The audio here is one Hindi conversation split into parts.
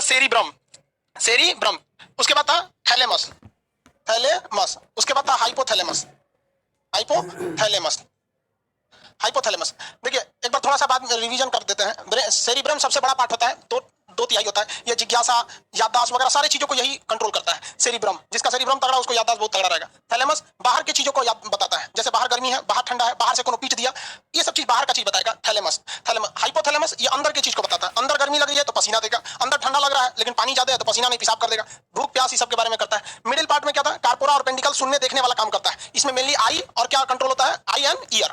सेरिब्रम, सेरिब्रम, उसके बाद था थैलेमस, थैलेमस, उसके बाद था हाइपोथैलेमस, हाइपोथैलेमस, हाइपोथैलेमस। देखिए एक बार थोड़ा सा बाद में रिवीजन कर देते हैं। सेरिब्रम सबसे बड़ा पार्ट होता है, दो तिहाई होता है। ये जिज्ञासा, याददाश्त वगैरह सारी चीजों को यही कंट्रोल करता है सेरिब्रम। जिसका सेरिब्रम तगड़ा उसको याददाश्त बहुत तगड़ा रहेगा। थैलेमस बाहर की चीजों को याद बताता है, जैसे बाहर गर्मी है, बाहर ठंडा है, बाहर से कोनो पीट दिया, ये सब चीज बाहर का चीज बताएगा थैलेमस। थैलेमस हाइपोथैलेमस ये अंदर की चीज को बताता है, अंदर गर्मी लग रही है तो पसीना देगा, अंदर ठंडा लग रहा है लेकिन पानी ज्यादा है तो पसीना नहीं, पेशाब कर देगा, भूख प्यास इस सब के बारे में करता है। मिडिल पार्ट में क्या था, कार्पोरा और पेंडिकल सुनने देखने वाला काम करता है। इसमें मेनली आई और क्या कंट्रोल होता है, eye and ear,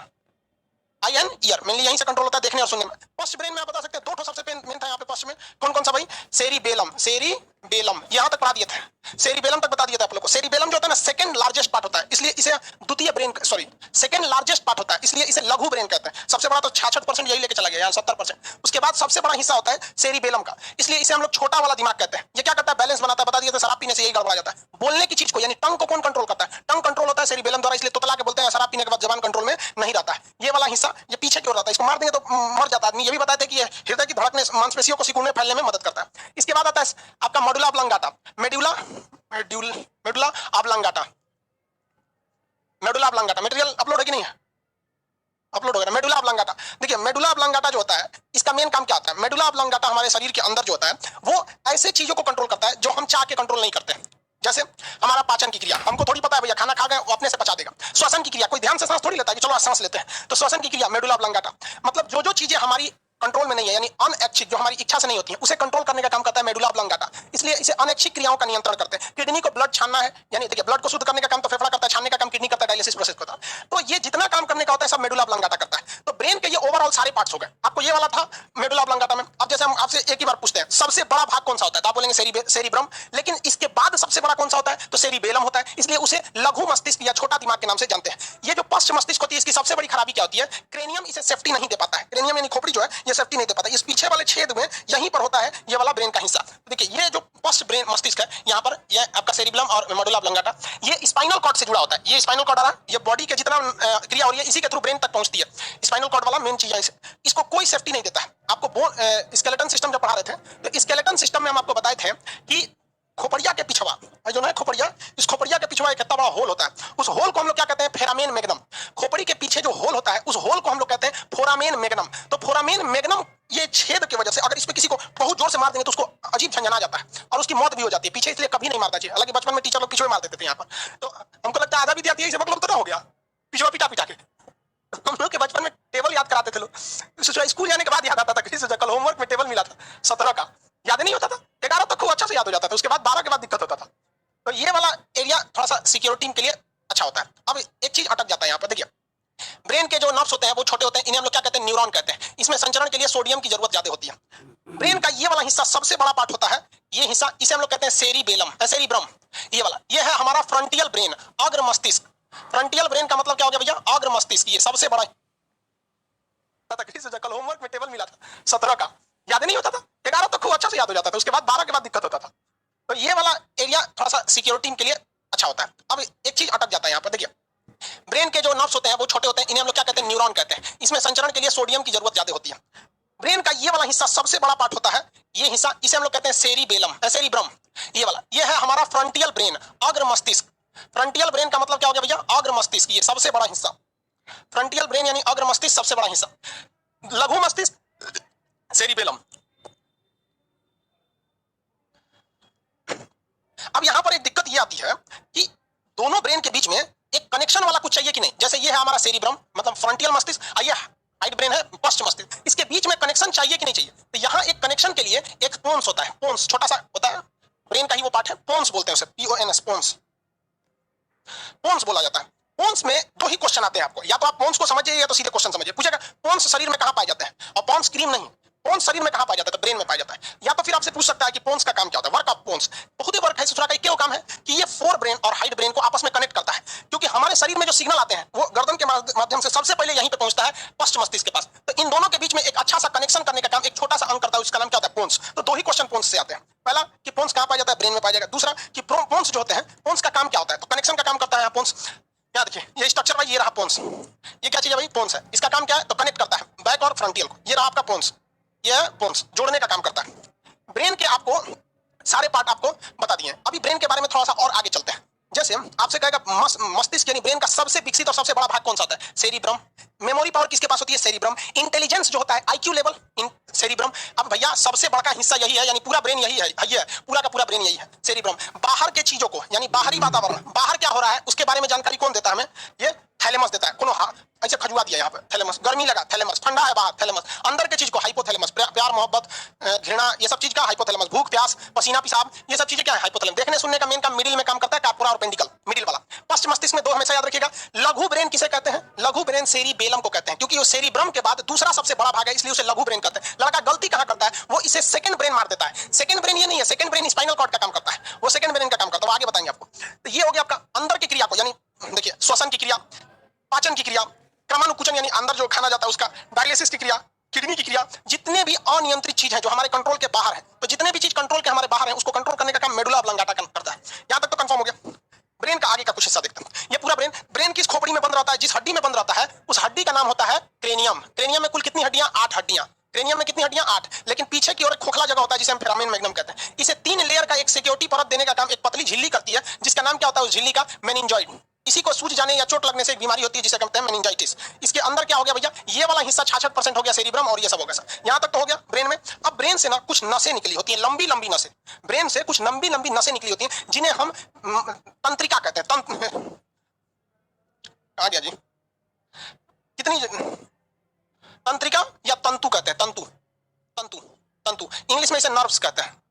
eye and ear mainly यहीं से कंट्रोल होता है देखने और सुनने में। फर्स्ट ब्रेन में आप बता सकते हैं दो सबसे मेन था यहाँ पे फर्स्ट में, कौन कौन सा भाई, सेरिबेलम, सेरिबेलम यहां तक पढ़ा दिए थे, सेरिबेलम तक बता दिया था आप लोग को। सेरिबेलम जो होता है ना सेकंड लार्जेस्ट पार्ट होता है, इसलिए इसे द्वितीय brain, sorry second largest part होता है, इसलिए इसे लघु ब्रेन कहते हैं। सबसे बड़ा तो 66% यही लेके चला गया, 70%। उसके बाद सबसे बड़ा हिस्सा होता है सेरिबेलम का, इसलिए इसे हम लोग छोटा वाला दिमाग कहते हैं। ये क्या करता है, बैलेंस बनाता है, बता दिया था शराब पीने से यही गड़बड़ा जाता है। बोलने की चीज को यानी टंग को कौन कंट्रोल करता है, टंग कंट्रोल होता है सेरिबेलम द्वारा, इसलिए तोतला के बोलते हैं शराब पीने के बाद जबान कंट्रोल में नहीं रहता है। ये वाला हिस्सा ये पीछे की ओर रहता है, इसको मार देंगे तो मर जाता आदमी। ये भी बताते हैं कि ये हृदय की धड़कने, मांसपेशियों को सिकुड़ने फैलने में मदद करता है। इसके बाद आता है आपका medulla oblongata, medulla oblongata, medulla oblongata. Material upload है कि नहीं है, अपलोड हो गया। मेडुला ऑब्लांगाटा, देखिए मेडुला ऑब्लांगाटा जो होता है इसका मेन काम क्या होता है, मेडुला ऑब्लांगाटा हमारे शरीर के अंदर जो होता है वो ऐसे चीजों को कंट्रोल करता है जो हम चाह के कंट्रोल नहीं करते। जैसे हमारा पाचन की क्रिया, हमको थोड़ी पता है भैया खाना खा गए वो अपने से पचा देगा। श्वसन की क्रिया, कोई ध्यान से सांस थोड़ी लेता है कि चलो सांस लेते हैं, तो श्वसन की क्रिया मेडुला ऑब्लांगाटा। मतलब जो जो चीजें हमारी कंट्रोल में नहीं है यानी अनैच्छिक, जो हमारी इच्छा से नहीं होती है, उसे कंट्रोल करने का काम करता है मेडुला ऑब्लांगाटा। इसलिए इसे अनैच्छिक क्रियाओं का नियंत्रण करते हैं। किडनी को ब्लड छानना है, यानी देखिए ब्लड को शुद्ध करने का काम तो फेफड़ा करता है, छानने का काम किडनी करता है, डायलिसिस प्रोसेस होता है। तो ये जितना काम करने का होता है सब मेडुला ऑब्लांगाटा करता है। तो ब्रेन के ये ओवरऑल सारे पार्ट्स हो गए। आपको ये वाला था मेडुला ऑब्लांगाटा में। अब जैसे हम आपसे एक ही बार पूछते हैं सबसे बड़ा भाग कौन सा होता है, तो आप बोलेंगे सेरिब्रम, लेकिन इसके बाद सबसे बड़ा कौन सा होता है, तो सेरिबेलम होता है। इसलिए उसे लघु मस्तिष्क या छोटा दिमाग के नाम से जानते हैं। ये जो पश्च मस्तिष्क होती है इसकी सबसे बड़ी खराबी क्या होती है, क्रेनियम इसे सेफ्टी नहीं दे पाता है। क्रेनियम यानी खोपड़ी जो है ये सेफ्टी नहीं दे पाता। इस पीछे वाले छेद में यहीं पर होता है ये वाला ब्रेन का हिस्सा। देखिए ये जो पश्च ब्रेन मस्तिष्क है यहाँ पर, ये आपका सेरिबेलम और मेडुला ऑब्लांगाटा, ये स्पाइनल कॉर्ड से जुड़ा होता है। ये स्पाइनल कॉर्ड आ रहा है, ये बॉडी के जितना क्रिया हो रही है इसी के थ्रू ब्रेन तक पहुंचती है। स्पाइनल कॉर्ड वाला मेन चीज है, इसको कोई सेफ्टी नहीं देता है। आपको स्केलेटन सिस्टम जब पढ़ा रहे थे तो स्केलेटन सिस्टम में हम आपको बताए थे कि खोपड़िया के पिछवा जो है खोपड़िया, इस खोपड़िया के पिछवा एक इतना बड़ा होल होता है। उस होल को हम लोग क्या कहते हैं, फोरामेन मैग्नम। खोपड़ी के पीछे जो होल होता है उस होल को हम लोग कहते हैं फोरामेन मैग्नम। तो फोरामेन मैग्नम ये छेद की वजह से अगर इस पे किसी को बहुत जोर से मार देंगे तो उसको अजीब झंझना जाता है और उसकी मौत भी हो जाती है पीछे, इसलिए कभी नहीं मारना चाहिए। हालांकि बचपन में टीचर लोग पीछे मार देते थे यहाँ पर, तो हमको लगता है आधा विद्यार्थी यही सबक लोग तो ना हो गया पिछवा पिटा पिटा के। हम लोग के बचपन में टेबल याद कराते थे लोग, स्कूल जाने के बाद याद आता था, किसी से कल होमवर्क में टेबल मिला था 17 का, याद नहीं होता था। 11 तक खूब अच्छा से याद हो जाता था, उसके बाद 12 के बाद दिक्कत होता था। तो ये वाला एरिया थोड़ा सा सिक्योरिटी के लिए अच्छा होता है। अब एक चीज अटक जाता है यहाँ पर, देखिए ब्रेन के जो नर्व्स होते हैं वो छोटे होते हैं, इन्हें हम लोग क्या कहते हैं, न्यूरॉन कहते हैं। इसमें संचरण के लिए सोडियम की जरूरत ज्यादा होती है। ब्रेन का ये वाला हिस्सा सबसे बड़ा पार्ट होता है, ये हिस्सा इसे हम लोग कहते हैं सेरिबेलम, सेरिब्रम। ये वाला ये है हमारा फ्रंटियल ब्रेन, अग्र मस्तिष्क। फ्रंटियल ब्रेन का मतलब क्या हो गया भैया, अग्र मस्तिष्क। ये सबसे बड़ा कल होमवर्क में टेबल मिला था 17 का, याद नहीं होता था। 11 तक खूब अच्छा से याद हो जाता था, उसके बाद 12 के बाद दिक्कत होता था। तो ये वाला एरिया थोड़ा सा सिक्योरिटी के लिए अच्छा होता है। अब एक चीज अटक जाता है यहाँ पर, देखिए ब्रेन के जो नर्व्स होते हैं वो छोटे होते हैं, इन्हें हम लोग क्या कहते हैं, न्यूरॉन कहते हैं। इसमें संचरण के लिए सोडियम की जरूरत ज्यादा होती है। ब्रेन का ये वाला हिस्सा सबसे बड़ा पार्ट होता है, ये हिस्सा इसे हम लोग कहते हैं सेरिबेलम, सेरिब्रम। ये वाला ये है हमारा फ्रंटियल ब्रेन, अग्र मस्तिष्क। फ्रंटियल ब्रेन का मतलब क्या हो गया भैया, अग्र मस्तिष्क, ये सबसे बड़ा हिस्सा। फ्रंटियल ब्रेन यानी अग्र मस्तिष्क सबसे बड़ा हिस्सा। लघु मस्तिष्क सेरिबेलम। अब यहां पर एक दिक्कत यह आती है कि दोनों ब्रेन के बीच में एक कनेक्शन वाला कुछ चाहिए कि नहीं। जैसे ये है हमारा सेरिब्रम मतलब फ्रंटियल मस्तिष्क, ये हाइड ब्रेन है पश्च मस्तिष्क, इसके बीच में कनेक्शन चाहिए कि नहीं चाहिए। तो यहां एक कनेक्शन के लिए एक पोन्स होता है, पोन्स छोटा सा होता है, ब्रेन का ही वो पार्ट है, पोन्स बोलते हैं उसे, PONS, पोन्स, पोन्स बोला जाता है। पोन्स में दो ही क्वेश्चन आते हैं आपको, या तो आप पोन्स को समझिए या तो सीधे क्वेश्चन समझिए। पूछेगा पोन्स शरीर में कहां पाए जाते हैं, और पोन्स क्रीम नहीं, पोन्स शरीर में कहां पाया जाता है, तो ब्रेन में पाया जाता है। या तो फिर आपसे पूछ सकता है कि पोन्स का काम क्या होता है, वर्क ऑफ पोन्स। बहुत ही वर्क है सूत्रा का, क्या काम है कि ये फोर ब्रेन और हाइड ब्रेन को आपस में कनेक्ट करता है। क्योंकि हमारे शरीर में जो सिग्नल आते हैं वो गर्दन के माध्यम से सबसे पहले यहीं पे पहुंचता है पश्च मस्तिष्क के पास। तो इन दोनों के बीच में एक अच्छा सा कनेक्शन करने का काम एक छोटा सा अंग करता है, उसका नाम क्या होता है, पोन्स। तो दो ही क्वेश्चन पोन्स से आते हैं। पहला कि पोन्स कहां पाया जाता है, ब्रेन में पाया जाएगा। दूसरा कि पोन्स जो होते हैं, पोन्स का काम क्या होता है, तो कनेक्शन का काम करता है पोन्स। क्या देखिए ये स्ट्रक्चर भाई, ये रहा पोन्स। ये क्या चीज है भाई, पोन्स है। इसका काम क्या है, तो कनेक्ट करता है बैक और फ्रंटियल को। ये रहा आपका पोन्स, ये पोन्स जोड़ने का काम करता है। ब्रेन के आपको सारे पार्ट आपको बता दिए। अभी ब्रेन के बारे में थोड़ा सा और आगे चलते हैं। जैसे आपसे कहेगा मस्तिष्क यानी ब्रेन का सबसे विकसित और सबसे बड़ा भाग कौन सा होता है? सेरिब्रम। मेमोरी पावर किसके पास होती है? सेरिब्रम। इंटेलिजेंस जो होता है, आईक्यू लेवल, इन सेरिब्रम। अब भैया सबसे बड़ा हिस्सा यही है, यानी पूरा ब्रेन यही है, पूरा का पूरा ब्रेन यही है, सेरिब्रम। बाहर के चीजों को यानी बाहरी वातावरण, बाहर क्या हो रहा है उसके बारे में जानकारी कौन देता है हमें? ये थैलेमस देता है। कोनो ऐसे खजुआ दिया यहाँ पे, थैलेमस। गर्मी लगा, थैलेमस। ठंडा है बाहर, थैलेमस। अंदर के चीज को हाइपोथैलेमस। प्यार मोहब्बत घृणा ये सब चीज का हाइपोथैलेमस। भूख प्यास पसीना पेशाब ये सब चीजें क्या है? हाइपोथैलेमस। देखने सुनने का मेन काम मिडिल में काम करता है, कार्पोरा और पेंडिकल, मिडिल वाला। पश्च मस्तिष्क में दो हमेशा याद रखिएगा। लघु ब्रेन किसे कहते हैं? लघु ब्रेन सेरिबेलम को कहते हैं, क्योंकि वो सेरिब्रम के बाद दूसरा सबसे बड़ा भाग है, इसलिए उसे लघु ब्रेन कहते हैं। लड़का गलती कहां करता है? वो इसे सेकंड ब्रेन मार देता है। सेकंड ब्रेन ये नहीं है, सेकंड ब्रेन स्पाइनल कॉर्ड का काम करता है, वो सेकंड ब्रेन का काम करता है, वो आगे बताएंगे आपको। तो ये हो गया आपका अंदर की क्रिया को, यानी देखिए श्वसन की क्रिया, पाचन की क्रिया, क्रमानुकुचन यानी अंदर जो खाना जाता है उसका, डायलिसिस की क्रिया, किडनी की क्रिया, जितने भी अनियंत्रित चीज है जो हमारे कंट्रोल के बाहर है, तो जितने भी चीज कंट्रोल के हमारे बाहर है उसको कंट्रोल करने का काम मेडुला ऑब्लंगाटा करता है। यहां तक तो कंफर्म हो गया। ब्रेन का आगे का कुछ हिस्सा देखते हैं। ये पूरा ब्रेन किस खोपड़ी में बंद रहता है? जिस हड्डी में बंद रहता है उस हड्डी का नाम होता है क्रेनियम। क्रेनियम में कुल कितनी हड्डियां? 8 हड्डियां। क्रेनियम में कितनी हड्डियां? 8। लेकिन पीछे की ओर एक खोखला जगह होता है जिसे हम फोरामेन मैग्नम कहते हैं। इसे 3 लेयर का एक सिक्योरिटी परत देने का काम एक पतली झिल्ली करती है, जिसका नाम क्या होता है उस झिल्ली का? मेनिंजॉइड। इसी को सूज जाने या चोट लगने से एक बीमारी होती है जिसे कहते हैं मेनिंजाइटिस। इसके अंदर क्या हो गया भैया? ये वाला हिस्सा 66% हो गया सेरिब्रम, और ये सब हो गया सर। यहां तक तो हो गया ब्रेन में। अब ब्रेन से ना कुछ नसें निकली होती हैं, लंबी लंबी नसें। ब्रेन से कुछ लंबी लंबी नसें निकली होती हैं जिन्हें हम तंत्रिका कहते हैं। आ गया जी, कितनी तंत्रिका या तंतु कहते हैं, तंतु तंतु तंतु। इंग्लिश में इसे नर्व्स कहते हैं,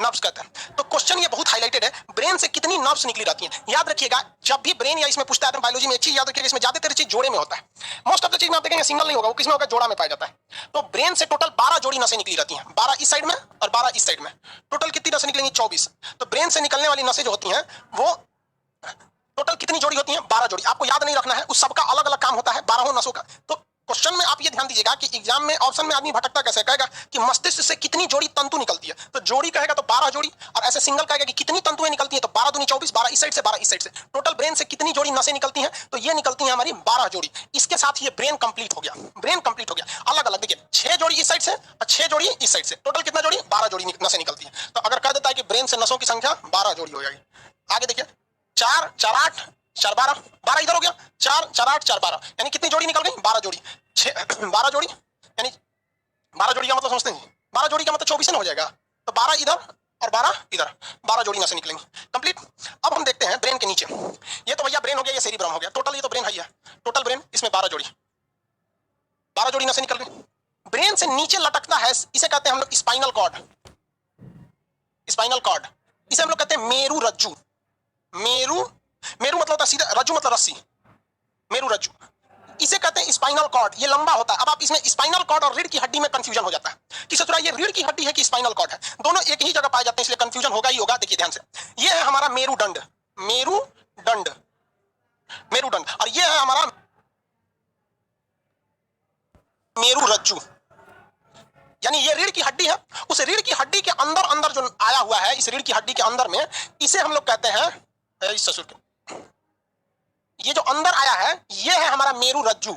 नर्व्स कहते हैं। तो क्वेश्चन ये बहुत हाईलाइटेड है, ब्रेन से कितनी नर्व्स निकली रहती हैं। याद रखिएगा जब भी ब्रेन या इसमें पूछता है बायोलॉजी में एक चीज याद रखिएगा, इसमें ज्यादातर चीज जोड़े में होता है। मोस्ट ऑफ द चीज में आप देखेंगे सिंगल नहीं होगा, वो किसमें होगा? जोड़ा में पाया जाता है। तो ब्रेन से टोटल 12 जोड़ी नसें निकली रहती हैं, 12 इस साइड में और 12 इस साइड में। टोटल कितनी नसें निकलेंगी? 24। तो ब्रेन से निकलने वाली नसें जो होती हैं वो टोटल कितनी जोड़ी होती हैं? 12 जोड़ी। आपको याद नहीं रखना है, उस सबका अलग अलग काम होता है 12 नसों का। तो क्वेश्चन में आप ये ध्यान दीजिएगा कि एग्जाम में ऑप्शन में आदमी भटकता कैसे, कहेगा कि मस्तिष्क से कितनी जोड़ी तंतु निकलती है, तो जोड़ी कहेगा तो 12 जोड़ी, और ऐसे सिंगल कहेगा कि कितनी तंतुएं निकलती हैं, तो 12 दूनी 24, 12 इस साइड से 12 इस साइड से। टोटल ब्रेन से कितनी जोड़ी नसें निकलती हैं? तो ये निकलती हैं हमारी 12 जोड़ी। इसके साथ ये ब्रेन कंप्लीट हो गया, ब्रेन कंप्लीट हो गया। अलग अलग देखिए 6 जोड़ी इस साइड से और 6 जोड़ी इस साइड से, टोटल कितना जोड़ी? 12 जोड़ी नसें निकलती हैं। तो अगर कह देता है कि ब्रेन से नसों की संख्या 12 जोड़ी हो जाएगी। आगे देखिए 4 4 8 4 12, 12 इधर हो गया, 4 4 8 4 12, यानी कितनी जोड़ी निकल गई? 12 जोड़ी। 12 जोड़ी यानी 12 जोड़ी का मतलब समझते हैं? 12 जोड़ी का मतलब 24 ना हो जाएगा, तो 12 इधर और 12 इधर, 12 जोड़ी नसें निकलेंगी। कंप्लीट। अब हम देखते हैं ब्रेन के नीचे। ये तो भैया ब्रेन हो गया, ये सेरिब्रम हो गया। टोटल ये तो ब्रेन है, टोटल ब्रेन, इसमें 12 जोड़ी, 12 जोड़ी नसें निकल गई। ब्रेन से नीचे लटकता है, इसे कहते हैं हम लोग स्पाइनल कॉर्ड। स्पाइनल कॉर्ड, इसे हम लोग कहते हैं मेरू रज्जू। मेरू, मेरू मतलब होता है सीधा, रज्जू मतलब रस्सी, मेरू रज्जू। इसे कहते हैं स्पाइनल कॉर्ड। ये लंबा होता है। अब आप इसमें स्पाइनल कॉर्ड और रीढ़ की हड्डी में कंफ्यूजन हो जाता है कि ससुरा ये रीढ़ की हड्डी है कि स्पाइनल कॉर्ड है, दोनों एक ही जगह पाए जाते हैं, इसलिए कंफ्यूजन होगा ही होगा। देखिए ध्यान से, ये है हमारा मेरुदंड, मेरुदंड, मेरुदंड, और ये है हमारा मेरू रज्जू, यानी ये रीढ़ की हड्डी है। उस रीढ़ की हड्डी के अंदर अंदर जो आया हुआ है, इस रीढ़ की हड्डी के अंदर में, इसे हम लोग कहते हैं ससुर के, ये जो अंदर आया है ये है हमारा मेरू रज्जू,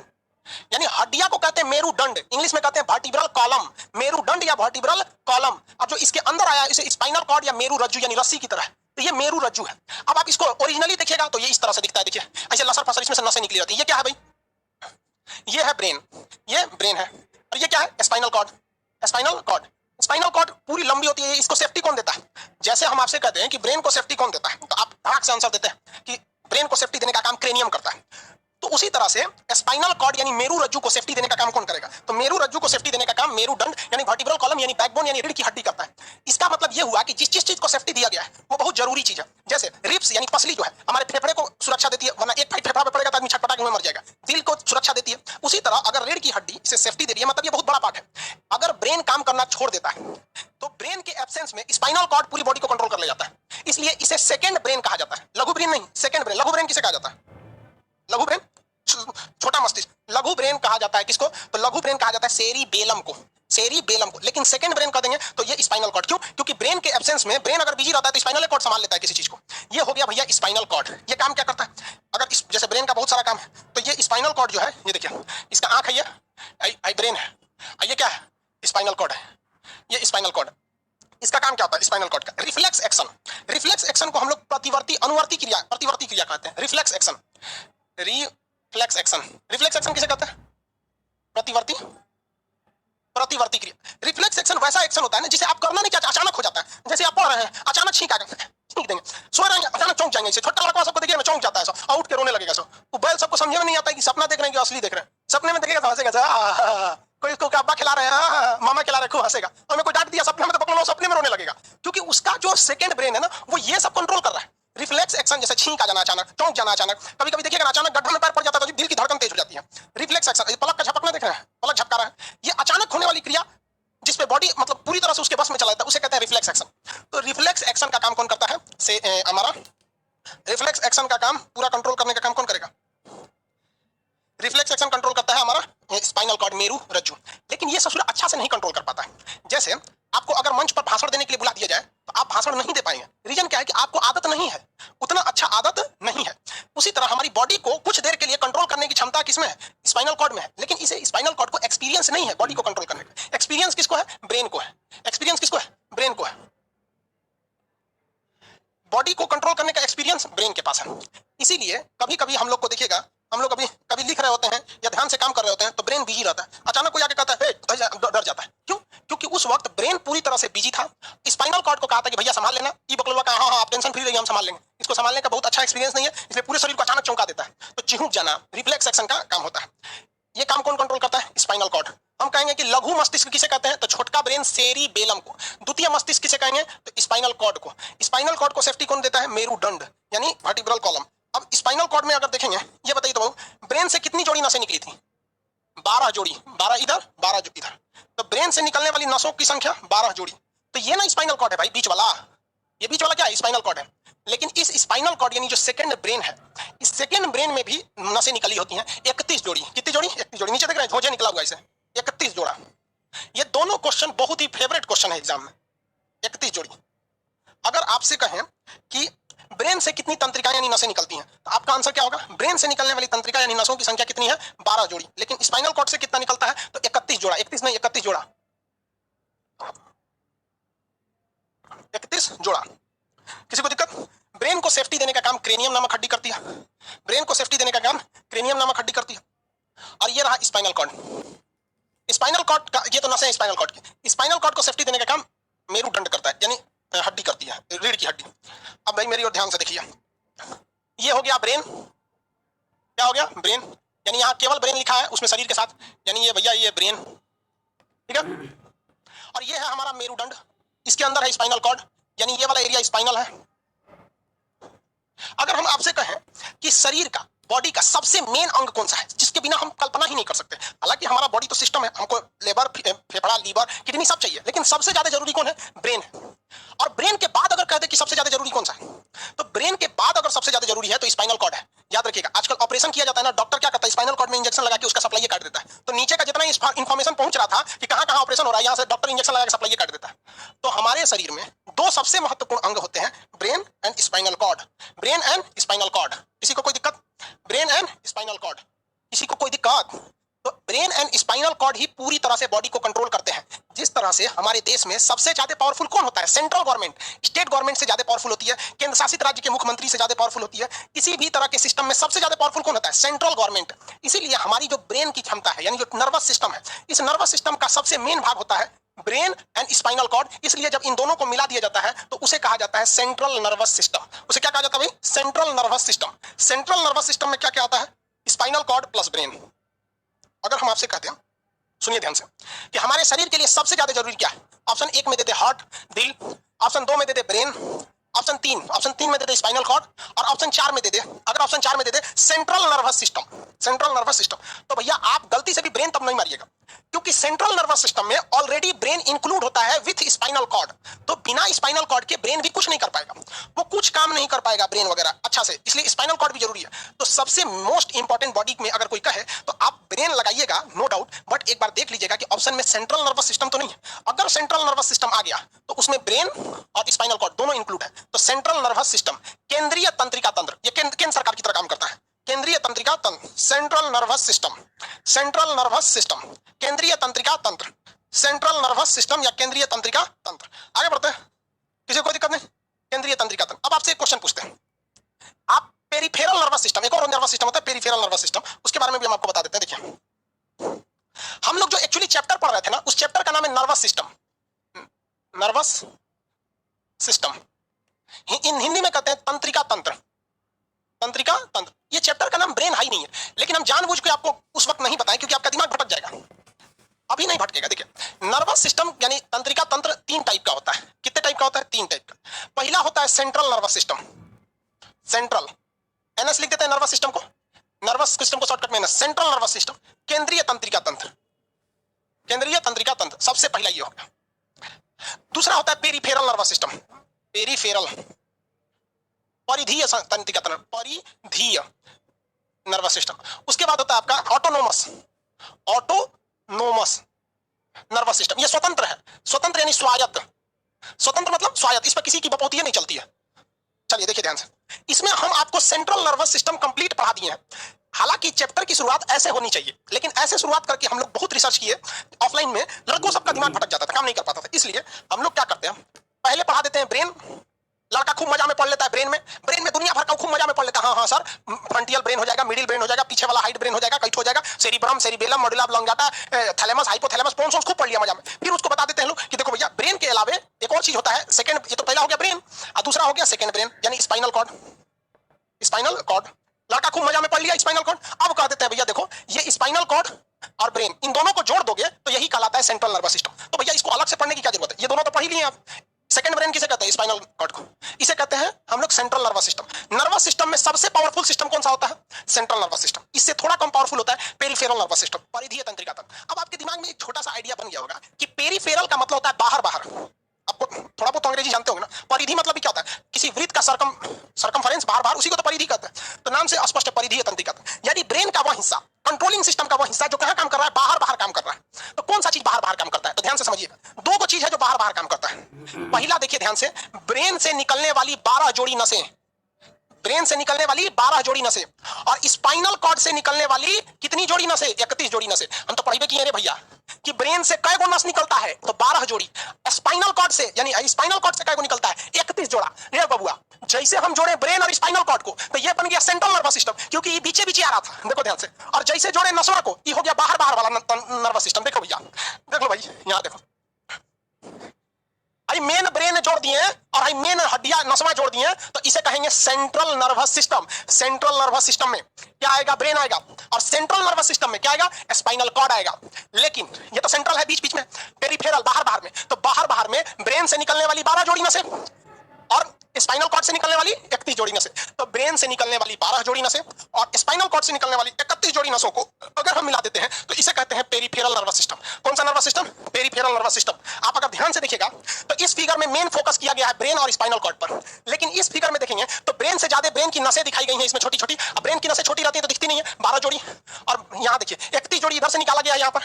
यानी हड्डियां को कहते हैं मेरुदंड, इंग्लिश में कहते हैं वर्टिब्रल कॉलम, मेरुदंड या वर्टिब्रल कॉलम। अब जो इसके अंदर आया है इसे स्पाइनल कॉर्ड या मेरू रज्जू यानी रस्सी की तरह, तो ये मेरू रज्जू है। अब आप इसको ओरिजिनली देखिएगा तो ये इस तरह से दिखता है, देखिए ऐसे लसर फसर इसमें से नसें निकली रहती है। ये क्या है भाई? ये है ब्रेन, ये ब्रेन है, और ये क्या है? Spinal cord. Spinal cord, spinal cord पूरी लंबी होती है। इसको सेफ्टी कौन देता है? जैसे हम आपसे कहते हैं कि ब्रेन को सेफ्टी कौन देता है, तो आप धड़ाक से आंसर देते हैं कि ब्रेन को सेफ्टी देने का काम क्रेनियम करता है। तो उसी तरह से स्पाइनल कॉर्ड यानी मेरू रज्जू को सेफ्टी देने का काम कौन करेगा? तो मेरू रज्जू को सेफ्टी देने का काम मेरुदंड यानी वर्टिब्रल कॉलम यानी बैकबोन यानी रीढ़ की हड्डी करता है। इसका मतलब यह हुआ कि जिस जिस चीज को सेफ्टी दिया गया है वो बहुत जरूरी चीज है। जैसे रिब्स यानी पसली जो है हमारे फेफड़े को सुरक्षा देती है, वरना एक फाइट फेफड़ा पे पड़ेगा तो आदमी छटपटा के मर जाएगा। दिल को सुरक्षा देती है। उसी तरह अगर रीढ़ की हड्डी इसे सेफ्टी दे रही है, मतलब ये बहुत बड़ा पार्ट है। अगर ब्रेन काम करना छोड़ देता है तो ब्रेन के एब्सेंस में स्पाइनल कॉर्ड पूरी बॉडी को कंट्रोल कर ले जाता है। इसलिए इसे सेकंड ब्रेन कहा जाता है, लघु ब्रेन नहीं, सेकंड ब्रेन। लघु ब्रेन किसे कहा जाता है? लघु ब्रेन, छोटा मस्तिष्क। लघु ब्रेन कहा जाता है किसको? तो लघु ब्रेन कहा जाता है सेरिबेलम को, सेरिबेलम को। लेकिन सेकंड ब्रेन कह देंगे तो ये स्पाइनल कॉर्ड। क्यों? क्योंकि ब्रेन के एब्सेंस में ब्रेन अगर बिजी रहता है तो स्पाइनल कॉर्ड संभाल लेता है किसी चीज को। ये हो गया भैया स्पाइनल कॉर्ड। ये काम क्या करता है? अगर जैसे ब्रेन का बहुत सारा काम है, तो ये स्पाइनल कॉर्ड जो है, ये देखिए इसका आंख है, ये आई ब्रेन है, ये क्या है? स्पाइनल कॉर्ड है, ये स्पाइनल कॉर्ड। इसका काम क्या होता है स्पाइनल कॉर्ड का? Reflex action. रिफ्लेक्स एक्शन को हम लोग अनुवर्ती क्रिया कहते हैं। Reflex action, reflex action, reflex action किसे कहते हैं? प्रतिवर्ती क्रिया। रिफ्लेक्स एक्शन वैसा एक्शन होता है ना जिसे आप करना नहीं चाहते, अचानक हो जाता है। जैसे आप पढ़ रहे हैं, अचानक छींक आ गया, छींक देंगे, सो रहे हैं, अचानक चौंक जाएंगे। छोटा लड़का सबको देखिए चौंक जाता है, और उठ के रोने लगेगा। वो बैल सबको समझ में नहीं आता है कि सपना देख रहे हैं कि असली देख रहे हैं। सपने में देखेगा तो हंसेगा, कोई इसको अब्बा खिला रहे हैं, मामा खिला रहे, खूब हंसेगा। और मैं कोई डांट दिया सपने में तो पकड़ लो, सपने में रोने लगेगा, क्योंकि उसका जो सेकंड ब्रेन है ना वो ये सब कंट्रोल कर रहा है। रिफ्लेक्स एक्शन जैसे छींक आ जाना, अचानक चौंक जाना, अचानक कभी कभी देखिएगा अचानक गड्ढा में पैर पड़ जाता है तो दिल की धड़कन तेज हो जाती है। रिफ्लेक्स एक्शन, पलक का झपकना देख रहे हैं, पलक झपका रहा है, ये अचानक होने वाली क्रिया जिसपे बॉडी मतलब पूरी तरह से उसके बस में चला जाता है, उसे कहते हैं रिफ्लेक्स एक्शन। तो रिफ्लेक्स एक्शन का काम कौन करता है? से हमारा रिफ्लेक्स एक्शन का काम पूरा कंट्रोल करने का काम कौन करेगा? रिफ्लेक्स एक्शन कंट्रोल करता है हमारा स्पाइनल कॉर्ड, मेरू रज्जु। लेकिन ये ससुर अच्छा से नहीं कंट्रोल कर पाता है। जैसे आपको अगर मंच पर भाषण देने के लिए बुला दिया जाए तो आप भाषण नहीं दे पाएंगे। रीजन क्या है कि आपको आदत नहीं है, उतना अच्छा आदत नहीं है। उसी तरह हमारी बॉडी को कुछ देर के लिए कंट्रोल करने की क्षमता किसमें है? स्पाइनल कॉर्ड में है। लेकिन इसे स्पाइनल कॉर्ड को एक्सपीरियंस नहीं है बॉडी को कंट्रोल करने का। एक्सपीरियंस किसको है? ब्रेन को है। एक्सपीरियंस किसको है? ब्रेन को है। बॉडी को कंट्रोल करने का एक्सपीरियंस ब्रेन के पास है। इसीलिए कभी कभी हम लोग को देखिएगा, हम लोग कभी लिख रहे होते हैं या ध्यान से काम कर रहे होते हैं तो ब्रेन बिजी रहता है, अचानक कोई आके कहता है डर जाता है। क्यों? क्योंकि उस वक्त ब्रेन पूरी तरह से बिजी था। स्पाइनल कॉर्ड को कहा था कि भैया संभाल लेना, ई बकलवा का हाँ आप टेंशन फ्री रहिए, हम संभाल लेंगे। इसको संभालने का बहुत अच्छा एक्सपीरियंस नहीं है, इसलिए पूरे शरीर को अचानक चौंका देता है। तो चिहुक जाना रिफ्लेक्स एक्शन का काम होता है। ये काम कौन कंट्रोल करता है? Spinal cord. हम कहेंगे कि लघु मस्तिष्क किसे कहते हैं? तो छोटका ब्रेन सेरिबेलम को। द्वितीय मस्तिष्क किसे कहेंगे? तो स्पाइनल कॉर्ड को। स्पाइनल कॉर्ड को सेफ्टी कौन देता है? मेरुदंड यानी वर्टिब्रल कॉलम। अब स्पाइनल कॉर्ड में अगर देखेंगे, ये बताइए तो ब्रेन से कितनी जोड़ी नसें निकली थी? 12 जोड़ी, 12 इधर 12 इधर। तो ब्रेन से निकलने वाली नसों की संख्या 12 जोड़ी। तो ये ना स्पाइनल कॉर्ड है भाई, बीच वाला। ये बीच वाला क्या है? स्पाइनल कॉर्ड है। लेकिन इस स्पाइनल कॉर्ड यानी जो सेकंड ब्रेन है, इस सेकंड ब्रेन में भी नसें निकली होती हैं 31 जोड़ी। कितनी जोड़ी? 31 जोड़ी। नीचे देख रहे हैं ध्वजा निकला हुआ इसे, 31 जोड़ा। ये दोनों क्वेश्चन बहुत ही फेवरेट क्वेश्चन है एग्जाम में। 31 जोड़ी। अगर आपसे कहें कि ब्रेन से कितनी तंत्रिकाएं यानी नसें निकलती हैं, तो आपका आंसर क्या होगा? ब्रेन से निकलने वाली तंत्रिका यानी नसों की संख्या कितनी है? 12 जोड़ी। लेकिन स्पाइनल कॉर्ड से कितना निकलता है? तो 31 जोड़ा। 31 नहीं, 31 जोड़ा। 31 जोड़ा। किसी को दिक्कत? ब्रेन को सेफ्टी देने का काम क्रेनियम नामक हड्डी करती है। ब्रेन को सेफ्टी देने का काम क्रेनियम नामक हड्डी करती है। और ये रहा स्पाइनल कॉर्ड। स्पाइनल कॉर्ड का ये तो नसें स्पाइनल कॉर्ड की। स्पाइनल कॉर्ड को सेफ्टी देने का काम मेरुदंड करता है, यानी हड्डी करती है, रीढ़ की हड्डी। अब भाई मेरी ओर ध्यान से देखिए, ये हो गया ब्रेन। क्या हो गया? ब्रेन। यानी यहाँ केवल ब्रेन लिखा है उसमें शरीर के साथ, यानी ये भैया ये ब्रेन, ठीक है। और ये है हमारा मेरुदंड, इसके अंदर है स्पाइनल कॉर्ड, यानी ये वाला एरिया स्पाइनल है। अगर हम आपसे कहें कि शरीर का, बॉडी का सबसे मेन अंग कौन सा है जिसके बिना हम कल्पना ही नहीं कर सकते? हालांकि हमारा बॉडी तो सिस्टम है, हमको लेबर, फेफड़ा, लीवर, किडनी सब चाहिए, लेकिन सबसे ज्यादा जरूरी कौन है? ब्रेन। और ब्रेन के बाद अगर कहते कि सबसे ज्यादा जरूरी कौन सा है, तो ब्रेन के बाद अगर सबसे ज्यादा जरूरी है तो स्पाइनल कॉर्ड है। याद रखिएगा, आजकल ऑपरेशन किया जाता है ना, डॉक्टर क्या करता है? स्पाइनल कॉर्ड में इंजेक्शन लगा के उसका सप्लाई काट देता है। तो नीचे का जितना इंफॉर्मेशन पहुंच रहा था कि कहां कहां ऑपरेशन हो रहा है, यहां से डॉक्टर इंजेक्शन लगा के सप्लाई काट देता है। तो हमारे शरीर में दो सबसे महत्वपूर्ण अंग होते हैं, brain and spinal cord. Brain and spinal cord. किसी को कोई दिक्कत? Brain and spinal cord. किसी को कोई दिक्कत? तो ब्रेन एंड स्पाइनल कॉर्ड ही पूरी तरह से बॉडी को कंट्रोल करते हैं। जिस तरह से हमारे देश में सबसे ज्यादा पावरफुल कौन होता है? Central government. स्टेट गवर्नमेंट से ज्यादा पावरफुल होती है, केंद्र शासित राज्य के मुख्यमंत्री से ज्यादा पावरफुल होती है। किसी भी तरह के सिस्टम में सबसे ज्यादा पावरफुल कौन होता है? Central government. इसीलिए हमारी जो ब्रेन की क्षमता है, यानी जो नर्वस सिस्टम है, इस नर्वस सिस्टम का सबसे मेन भाग होता है ब्रेन एंड स्पाइनल कॉर्ड। इसलिए जब इन दोनों को मिला दिया जाता है तो उसे कहा जाता है सेंट्रल नर्वस सिस्टम। उसे क्या कहा जाता है भाई? Central nervous system. Central nervous system में क्या क्या आता है? Spinal cord plus brain. अगर हम आपसे कहते हैं, सुनिए ध्यान से, कि हमारे शरीर के लिए सबसे ज्यादा जरूरी क्या है? ऑप्शन 1 में देते हार्ट, दिल। ऑप्शन 2 में देते ब्रेन। ऑप्शन 3 में देते स्पाइनल कॉर्ड। और ऑप्शन 4 में देते, अगर ऑप्शन 4 में देते central nervous system. Central nervous system. तो भैया आप गलती से भी ब्रेन तब नहीं मारिएगा, क्योंकि सेंट्रल नर्वस सिस्टम में ऑलरेडी ब्रेन इंक्लूड होता है विथ स्पाइनल कॉर्ड। तो बिना स्पाइनल कॉर्ड के ब्रेन भी कुछ नहीं कर पाएगा, वो कुछ काम नहीं कर पाएगा ब्रेन वगैरह अच्छा से, इसलिए स्पाइनल कॉर्ड भी जरूरी है। तो सबसे मोस्ट इंपॉर्टेंट बॉडी में अगर कोई कहे तो आप ब्रेन लगाइएगा, नो डाउट, बट एक बार देख लीजिएगा कि ऑप्शन में सेंट्रल नर्वस सिस्टम तो नहीं है। अगर सेंट्रल नर्वस सिस्टम आ गया तो उसमें ब्रेन और स्पाइनल कॉर्ड दोनों इंक्लूड है। तो सेंट्रल नर्वस सिस्टम, केंद्रीय तंत्रिका तंत्र, ये केंद्र सरकार की तरह काम करता है। केंद्रीय तंत्रिका तंत्र, central nervous system, central nervous system, केंद्रीय तंत्रिका तंत्र, सेंट्रल नर्वस सिस्टम या केंद्रीय तंत्रिका तंत्र। आगे बढ़ते हैं, किसी को कोई दिक्कत नहीं। केंद्रीय तंत्रिका तंत्र। अब आपसे एक क्वेश्चन पूछते हैं, आप पेरिफेरल नर्वस सिस्टम, एक और नर्वस सिस्टम होता है पेरिफेरल नर्वस सिस्टम, उसके बारे में भी हम आपको बता देते हैं। देखिए, हम लोग जो एक्चुअली चैप्टर पढ़ रहे थे ना, उस चैप्टर का नाम है nervous system. Nervous system in Hindi में कहते हैं तंत्रिका तंत्र। तंत्रिका तंत्र, ये चैप्टर का नाम ब्रेन हाई नहीं है, लेकिन हम जानबूझ के आपको उस वक्त नहीं बताएं क्योंकि आपका दिमाग भटक जाएगा। अभी नहीं भटकेगा। देखिए, नर्वस सिस्टम यानी तंत्रिका तंत्र 3 टाइप का होता है। कितने टाइप का होता है? 3 टाइप का। पहला होता है central nervous system. Central, NS लिख देते हैं नर्वस सिस्टम को, नर्वस सिस्टम को शॉर्टकट में एनएस। सेंट्रल नर्वस सिस्टम, केंद्रीय तंत्रिका तंत्र। केंद्रीय तंत्रिका तंत्र सबसे पहला ये होगा। दूसरा होता है पेरिफेरल नर्वस सिस्टम। पेरिफेरल, परिधीय तंत्रिका तंत्र, परिधीय नर्वस सिस्टम। उसके बाद होता है आपका ऑटोनोमस, ऑटोनोमस नर्वस सिस्टम। ये स्वतंत्र है। स्वतंत्र यानी स्वायत्त। स्वतंत्र मतलब स्वायत्त, इस पर किसी की बपोतियां नहीं चलती है। चलिए देखिए ध्यान से, इसमें हम आपको सेंट्रल नर्वस सिस्टम कंप्लीट पढ़ा दिए हैं। हालांकि चैप्टर की शुरुआत ऐसे होनी चाहिए, लेकिन ऐसे शुरुआत करके हम लोग बहुत रिसर्च किए ऑफलाइन में, लड़कों सबका दिमाग भटक जाता था, काम नहीं कर पाता था। इसलिए हम लोग क्या करते हैं, पहले पढ़ा देते हैं ब्रेन। लड़का खूब मजा में पढ़ लेता है ब्रेन में दुनिया भर का खूब मजा में पढ़ लेता है। हाँ सर, फ्रंटियल ब्रेन हो जाएगा, मिडिल ब्रेन हो जाएगा, पीछे वाला हाइड ब्रेन हो जाएगा, कईट हो जाएगा, cerebrum, cerebellum, medulla oblongata, thalamus, hypothalamus, pons खूब पढ़ लिया मजा में। फिर उसको बता देते हैं लोग कि देखो भैया, ब्रेन के अलावे एक और चीज होता है। सेकंड, ये तो पहला हो गया ब्रेन, और दूसरा हो गया सेकंड ब्रेन यानी स्पाइनल कॉर्ड। स्पाइनल कॉर्ड, लड़का खूब मजा में पढ़ लिया स्पाइनल कॉर्ड। अब कह देते हैं भैया देखो, ये स्पाइनल कॉर्ड और ब्रेन, इन दोनों को जोड़ दोगे तो यही कहलाता है सेंट्रल नर्वस सिस्टम। तो भैया इसको अलग से पढ़ने की क्या जरूरत है, ये दोनों तो पढ़ ही लिए आप। सेकंड ब्रेन किसे कहते हैं? स्पाइनल कॉर्ड को। इसे कहते हैं हम लोग central nervous system. Nervous system में सबसे पावरफुल सिस्टम कौन सा होता है? Central nervous system. इससे थोड़ा कम पावरफुल होता है पेरिफेरल नर्वस सिस्टम, परिधीय तंत्रिका तंत्र। अब आपके दिमाग में एक छोटा सा आइडिया बन गया होगा कि पेरिफेरल का मतलब होता है बाहर बाहर। आपको थोड़ा बहुत अंग्रेजी जानते होंगे ना। परिधि मतलब भी क्या होता है? किसी वृत्त का सरकमफेरेंस बाहर बाहर, उसी को तो परिधि कहते हैं। तो नाम से स्पष्ट है, परिधीय तंत्रिका तंत्र। यानी ब्रेन का वह हिस्सा, कंट्रोलिंग सिस्टम का वह हिस्सा जो कहां काम कर रहा है? बाहर बाहर काम कर रहा है। तो कौन सा चीज बाहर बाहर काम करता है? तो ध्यान से समझिएगा, 2 चीज है जो बाहर बाहर काम करता है। पहला देखिए ध्यान से, ब्रेन से निकलने वाली 12 जोड़ी नसें, ब्रेन से निकलने वाली 12 जोड़ी नसें, और स्पाइनल कॉर्ड से निकलने वाली कितनी जोड़ी नसें? 31 जोड़ी नसें। हम तो पढ़े किए रे भैया कि ब्रेन से कै गो नस निकलता है? तो 12 जोड़ी। स्पाइनल कॉर्ड से, यानी स्पाइनल कॉर्ड से कै गो निकलता है? 31 जोड़ा। रे बबुआ, जैसे हम जोड़े ब्रेन और स्पाइनल कॉर्ड को, तो ये बन गया सेंट्रल नर्वस सिस्टम, क्योंकि ये बीचे बीचे आ रहा था। देखो ध्यान से। और जैसे जोड़े नसों को, ये हो गया बाहर बाहर वाला नर्वस सिस्टम। देखो भैया, देख लो भाई, यहां देखो, आई मेन ब्रेन जोड़ दिए और आई मेन हड्डियां नसवा जोड़ दिए, तो इसे कहेंगे central nervous system. Central nervous system में क्या आएगा? ब्रेन आएगा। और सेंट्रल नर्वस सिस्टम में क्या आएगा? स्पाइनल कॉर्ड आएगा। लेकिन ये तो सेंट्रल है, बीच बीच में पेरिफेरल, बाहर बाहर में। तो बाहर बाहर में ब्रेन से निकलने वाली 12 जोड़ी नसें और स्पाइनल कॉर्ड से निकलने वाली 31 जोड़ी नसें। तो ब्रेन से निकलने वाली 12 जोड़ी नसें और स्पाइनल कॉर्ड से निकलने वाली 31 जोड़ी नसों को अगर हम मिला देते हैं तो इसे कहते हैं पेरिफेरल नर्वस सिस्टम। कौन सा nervous system? Peripheral nervous system. आप अगर ध्यान से देखिएगा तो इस फिगर में मेन फोकस किया गया है ब्रेन और स्पाइनल कॉर्ड पर, लेकिन इस फिगर में देखेंगे तो ब्रेन से ज्यादा ब्रेन की नसें दिखाई गई हैं इसमें, छोटी छोटी। अब ब्रेन की नसें छोटी रहती है तो दिखती नहीं है, 12 जोड़ी। और यहाँ देखिए 31 जोड़ी इधर से निकाला गया है यहाँ पर।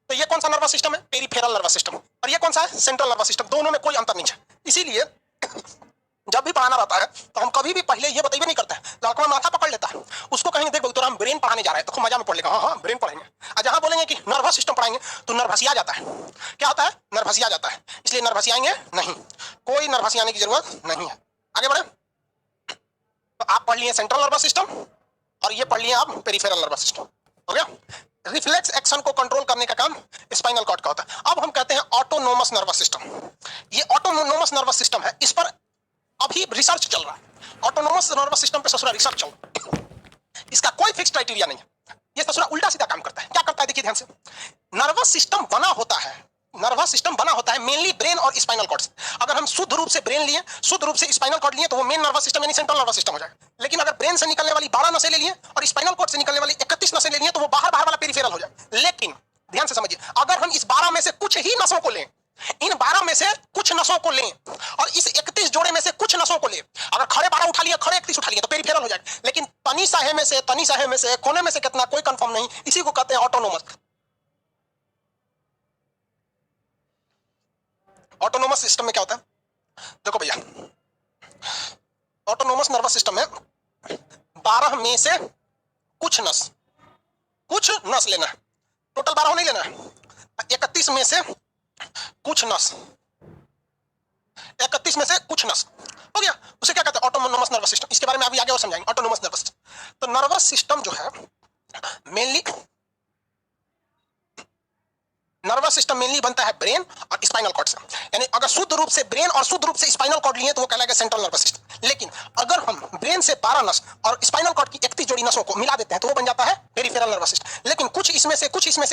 तो ये कौन सा नर्वस सिस्टम है? Peripheral nervous system. और ये कौन सा है? Central nervous system. दोनों में कोई अंतर नहीं है। इसीलिए जब भी पढ़ाना रहता है तो हम कभी भी पहले ये बताइए नहीं करते हैं। लड़का माथा पकड़ लेता है, उसको कहेंगे देख तो हम ब्रेन पढ़ाने जा रहे हैं, तो खूब मजा में पढ़ लेगा, हाँ हाँ ब्रेन पढ़ेंगे। और जहां बोलेंगे कि नर्वस सिस्टम पढ़ाएंगे तो नर्वसिया जाता है। क्या होता है? नर्वसिया जाता है। इसलिए नर्वसियाएंगे नहीं, कोई नर्वसियाने की जरूरत नहीं है। आगे बढ़े, तो आप पढ़ लिए सेंट्रल नर्वस सिस्टम और ये पढ़ लिए आप पेरिफेरल नर्वस सिस्टम। हो गया। रिफ्लेक्स एक्शन को कंट्रोल करने का काम स्पाइनल कॉर्ड का होता है। अब हम कहते हैं ऑटोनोमस नर्वस सिस्टम। ये ऑटोनोमस नर्वस सिस्टम है, इस पर अभी रिसर्च चल रहा है। ऑटोनोमस नर्वस सिस्टम पे ससुरा रिसर्च चल रहा है। इसका कोई फिक्स क्राइटेरिया नहीं है। ये ससुरा उल्टा सीधा काम करता है। क्या करता है? देखिए ध्यान से, नर्वस सिस्टम बना होता है, नर्वस सिस्टम बना होता है मेनली ब्रेन और स्पाइनल कॉर्ड से। अगर हम शुद्ध रूप से ब्रेन लिए, शुद्ध रूप से स्पाइनल कॉर्ड लिए, तो वो मेन नर्वस सिस्टम यानी सेंट्रल नर्वस सिस्टम हो जाएगा। लेकिन अगर ब्रेन से निकलने वाली 12 नसें ले लिए और स्पाइनल कॉर्ड से निकलने वाली 31 नसें ले लिए, तो वो बाहर बाहर वाला पेरिफेरल हो जाएगा। लेकिन ध्यान से समझिए, अगर हम इस 12 में से कुछ ही नसों को लें, इन 12 में से कुछ नसों को लें और इस 31 जोड़े में से कुछ नसों को लें, अगर खड़े 12 उठा लिए, खड़े 31 उठा लिए, तो पेरिफेरल हो जाएगा। लेकिन तनी साहे में से, तनी साहे में से, कोने में से कितना, कोई कंफर्म नहीं। इसी को कहते हैं ऑटोनोमस। ऑटोनोमस सिस्टम में क्या होता है? देखो भैया, ऑटोनोमस नर्वस सिस्टम में 12 में से कुछ नस लेना है। टोटल 12 नहीं लेना है, 31 में से कुछ नस, 31 में से कुछ नस हो गया, उसे क्या कहते हैं? Autonomous nervous system. इसके बारे में अभी आगे और समझाएंगे ऑटोनोमस नर्वस सिस्टम। तो नर्वस सिस्टम जो है मेनली, नर्वस सिस्टम मेनली बनता है ब्रेन और स्पाइनल कॉर्ड से। यानी अगर शुद्ध रूप से ब्रेन और शुद्ध रूप से स्पाइनल कॉर्ड लिए तो वो कहलाएगा सेंट्रल नर्वस सिस्टम। लेकिन अगर हम ब्रेन से 12 नस और स्पाइनल कॉर्ड की 31 जोड़ी नसों को मिला देते हैं तो वो बन जाता है पेरिफेरल नर्वस सिस्टम। लेकिन कुछ इसमें से